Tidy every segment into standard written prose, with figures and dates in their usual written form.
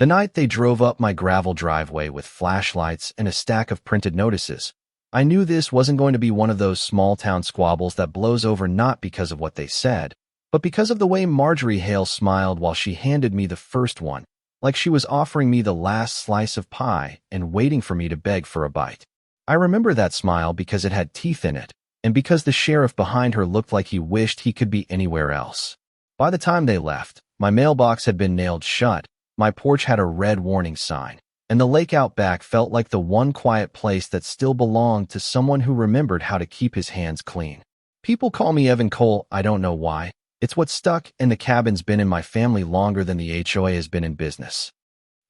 The night they drove up my gravel driveway with flashlights and a stack of printed notices, I knew this wasn't going to be one of those small-town squabbles that blows over not because of what they said, but because of the way Marjorie Hale smiled while she handed me the first one, like she was offering me the last slice of pie and waiting for me to beg for a bite. I remember that smile because it had teeth in it, and because the sheriff behind her looked like he wished he could be anywhere else. By the time they left, my mailbox had been nailed shut, my porch had a red warning sign, and the lake out back felt like the one quiet place that still belonged to someone who remembered how to keep his hands clean. People call me Evan Cole, I don't know why. It's what stuck, and the cabin's been in my family longer than the HOA has been in business.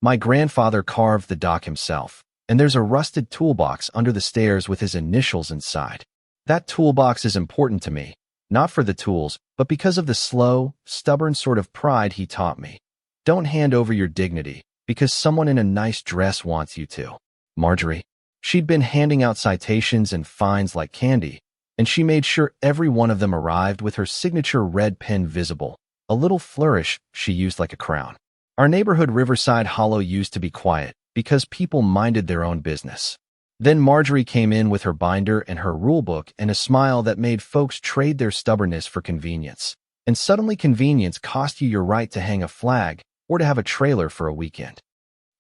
My grandfather carved the dock himself, and there's a rusted toolbox under the stairs with his initials inside. That toolbox is important to me, not for the tools, but because of the slow, stubborn sort of pride he taught me. Don't hand over your dignity because someone in a nice dress wants you to. Marjorie. She'd been handing out citations and fines like candy, and she made sure every one of them arrived with her signature red pen visible, a little flourish she used like a crown. Our neighborhood Riverside Hollow used to be quiet because people minded their own business. Then Marjorie came in with her binder and her rulebook and a smile that made folks trade their stubbornness for convenience. And suddenly convenience cost you your right to hang a flag or to have a trailer for a weekend.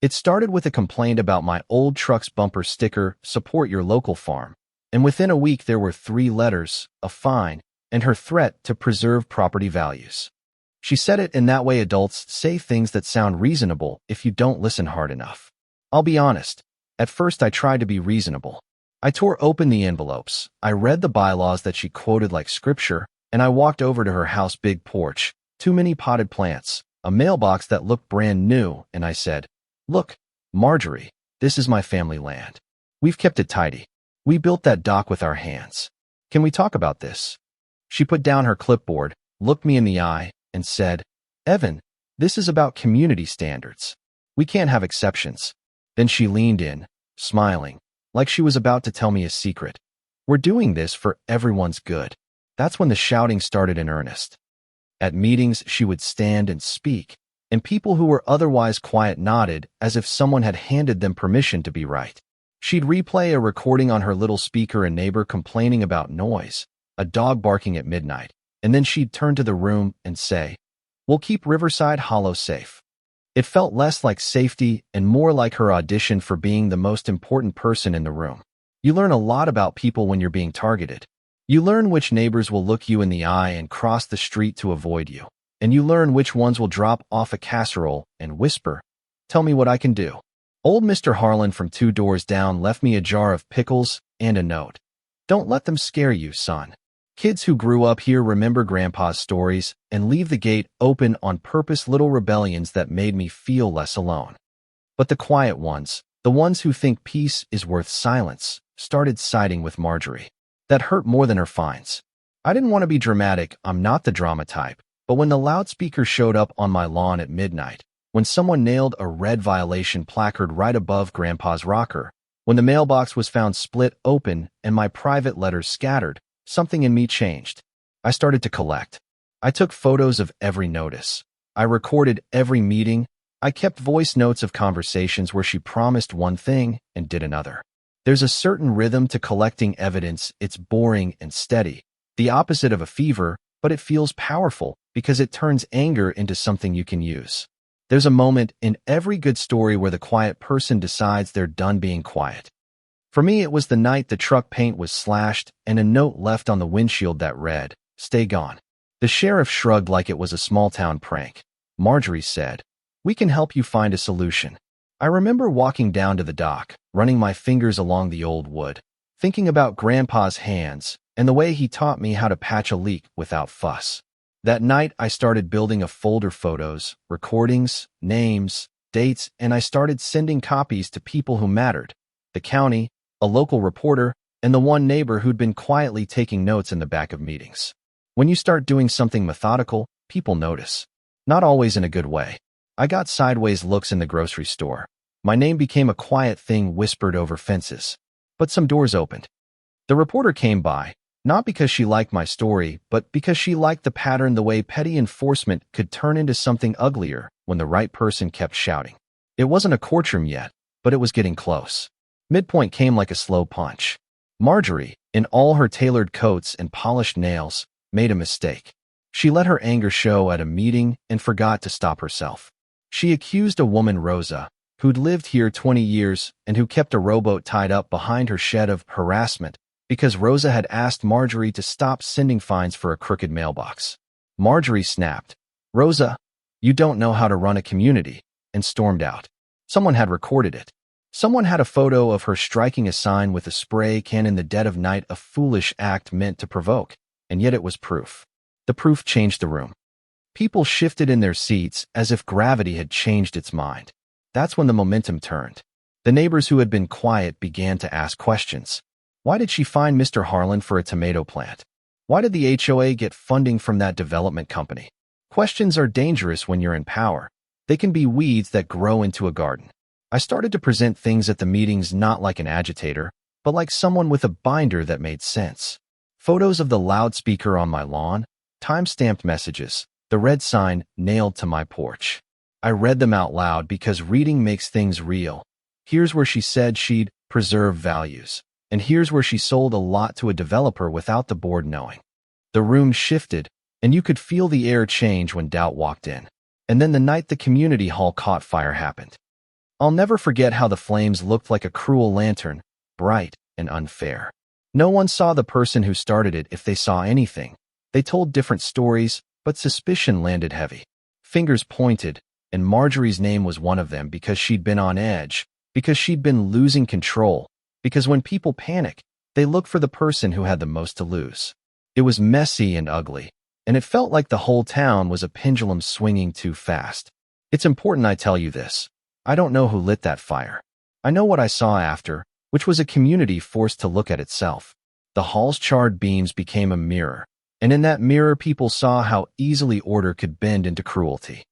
It started with a complaint about my old truck's bumper sticker, "Support your local farm." And within a week there were 3 letters, a fine, and her threat to preserve property values. She said it in that way adults say things that sound reasonable if you don't listen hard enough. I'll be honest, at first I tried to be reasonable. I tore open the envelopes, I read the bylaws that she quoted like scripture, and I walked over to her house big porch, too many potted plants, a mailbox that looked brand new, and I said, "Look, Marjorie, this is my family land. We've kept it tidy. We built that dock with our hands. Can we talk about this?" She put down her clipboard, looked me in the eye, and said, "Evan, this is about community standards. We can't have exceptions." Then she leaned in, smiling, like she was about to tell me a secret. "We're doing this for everyone's good." That's when the shouting started in earnest. At meetings, she would stand and speak, and people who were otherwise quiet nodded as if someone had handed them permission to be right. She'd replay a recording on her little speaker, a neighbor complaining about noise, a dog barking at midnight, and then she'd turn to the room and say, "We'll keep Riverside Hollow safe." It felt less like safety and more like her audition for being the most important person in the room. You learn a lot about people when you're being targeted. You learn which neighbors will look you in the eye and cross the street to avoid you. And you learn which ones will drop off a casserole and whisper, "Tell me what I can do." Old Mr. Harlan from 2 doors down left me a jar of pickles and a note. "Don't let them scare you, son. Kids who grew up here remember Grandpa's stories and leave the gate open on purpose, little rebellions that made me feel less alone." But the quiet ones, the ones who think peace is worth silence, started siding with Marjorie. That hurt more than her fines. I didn't want to be dramatic, I'm not the drama type, but when the loudspeaker showed up on my lawn at midnight, when someone nailed a red violation placard right above Grandpa's rocker, when the mailbox was found split open and my private letters scattered, something in me changed. I started to collect. I took photos of every notice. I recorded every meeting. I kept voice notes of conversations where she promised one thing and did another. There's a certain rhythm to collecting evidence. It's boring and steady, the opposite of a fever, but it feels powerful because it turns anger into something you can use. There's a moment in every good story where the quiet person decides they're done being quiet. For me, it was the night the truck paint was slashed and a note left on the windshield that read, "Stay gone." The sheriff shrugged like it was a small-town prank. Marjorie said, "We can help you find a solution." I remember walking down to the dock, running my fingers along the old wood, thinking about Grandpa's hands and the way he taught me how to patch a leak without fuss. That night, I started building a folder: photos, recordings, names, dates, and I started sending copies to people who mattered: the county, a local reporter, and the one neighbor who'd been quietly taking notes in the back of meetings. When you start doing something methodical, people notice. Not always in a good way. I got sideways looks in the grocery store. My name became a quiet thing whispered over fences. But some doors opened. The reporter came by, not because she liked my story, but because she liked the pattern, the way petty enforcement could turn into something uglier when the right person kept shouting. It wasn't a courtroom yet, but it was getting close. Midpoint came like a slow punch. Marjorie, in all her tailored coats and polished nails, made a mistake. She let her anger show at a meeting and forgot to stop herself. She accused a woman, Rosa, who'd lived here 20 years and who kept a rowboat tied up behind her shed, of harassment because Rosa had asked Marjorie to stop sending fines for a crooked mailbox. Marjorie snapped, "Rosa, you don't know how to run a community," and stormed out. Someone had recorded it. Someone had a photo of her striking a sign with a spray can in the dead of night, a foolish act meant to provoke, and yet it was proof. The proof changed the room. People shifted in their seats as if gravity had changed its mind. That's when the momentum turned. The neighbors who had been quiet began to ask questions. Why did she fine Mr. Harlan for a tomato plant? Why did the HOA get funding from that development company? Questions are dangerous when you're in power. They can be weeds that grow into a garden. I started to present things at the meetings not like an agitator, but like someone with a binder that made sense. Photos of the loudspeaker on my lawn, time-stamped messages, the red sign nailed to my porch. I read them out loud because reading makes things real. Here's where she said she'd preserve values. And here's where she sold a lot to a developer without the board knowing. The room shifted, and you could feel the air change when doubt walked in. And then the night the community hall caught fire happened. I'll never forget how the flames looked like a cruel lantern, bright and unfair. No one saw the person who started it if they saw anything. They told different stories, but suspicion landed heavy. Fingers pointed, and Marjorie's name was one of them because she'd been on edge, because she'd been losing control, because when people panic, they look for the person who had the most to lose. It was messy and ugly, and it felt like the whole town was a pendulum swinging too fast. It's important I tell you this. I don't know who lit that fire. I know what I saw after, which was a community forced to look at itself. The hall's charred beams became a mirror, and in that mirror people saw how easily order could bend into cruelty.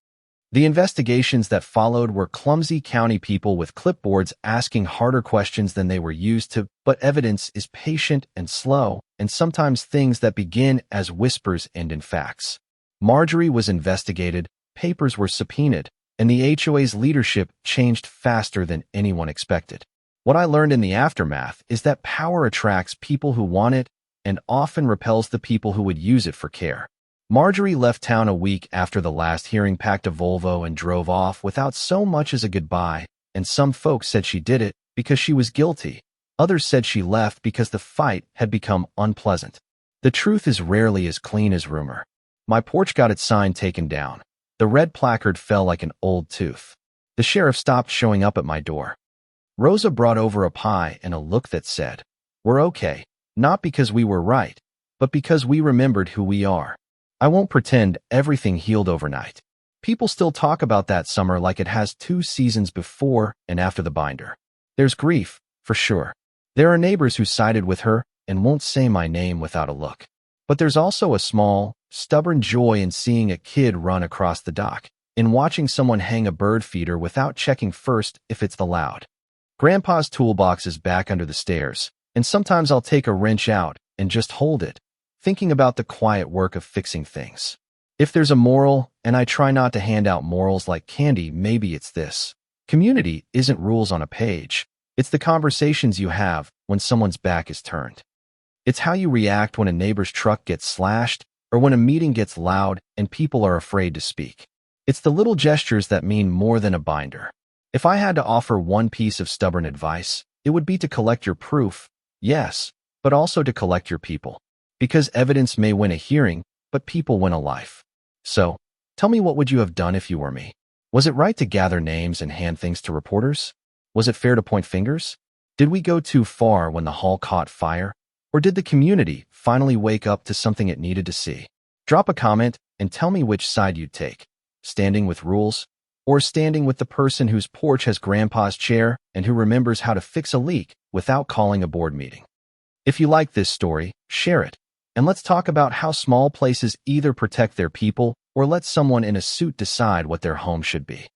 The investigations that followed were clumsy county people with clipboards asking harder questions than they were used to, but evidence is patient and slow, and sometimes things that begin as whispers end in facts. Marjorie was investigated, papers were subpoenaed, and the HOA's leadership changed faster than anyone expected. What I learned in the aftermath is that power attracts people who want it and often repels the people who would use it for care. Marjorie left town a week after the last hearing, packed a Volvo, and drove off without so much as a goodbye, and some folks said she did it because she was guilty. Others said she left because the fight had become unpleasant. The truth is rarely as clean as rumor. My porch got its sign taken down. The red placard fell like an old tooth. The sheriff stopped showing up at my door. Rosa brought over a pie and a look that said, "We're okay, not because we were right, but because we remembered who we are." I won't pretend everything healed overnight. People still talk about that summer like it has 2 seasons before and after the binder. There's grief, for sure. There are neighbors who sided with her and won't say my name without a look. But there's also a small, stubborn joy in seeing a kid run across the dock, in watching someone hang a bird feeder without checking first if it's allowed. Grandpa's toolbox is back under the stairs, and sometimes I'll take a wrench out and just hold it, thinking about the quiet work of fixing things. If there's a moral, and I try not to hand out morals like candy, maybe it's this. Community isn't rules on a page. It's the conversations you have when someone's back is turned. It's how you react when a neighbor's truck gets slashed or when a meeting gets loud and people are afraid to speak. It's the little gestures that mean more than a binder. If I had to offer one piece of stubborn advice, it would be to collect your proof, yes, but also to collect your people. Because evidence may win a hearing, but people win a life. So, tell me, what would you have done if you were me? Was it right to gather names and hand things to reporters? Was it fair to point fingers? Did we go too far when the hall caught fire? Or did the community finally wake up to something it needed to see? Drop a comment and tell me which side you'd take. Standing with rules, or standing with the person whose porch has grandpa's chair and who remembers how to fix a leak without calling a board meeting. If you like this story, share it. And let's talk about how small places either protect their people or let someone in a suit decide what their home should be.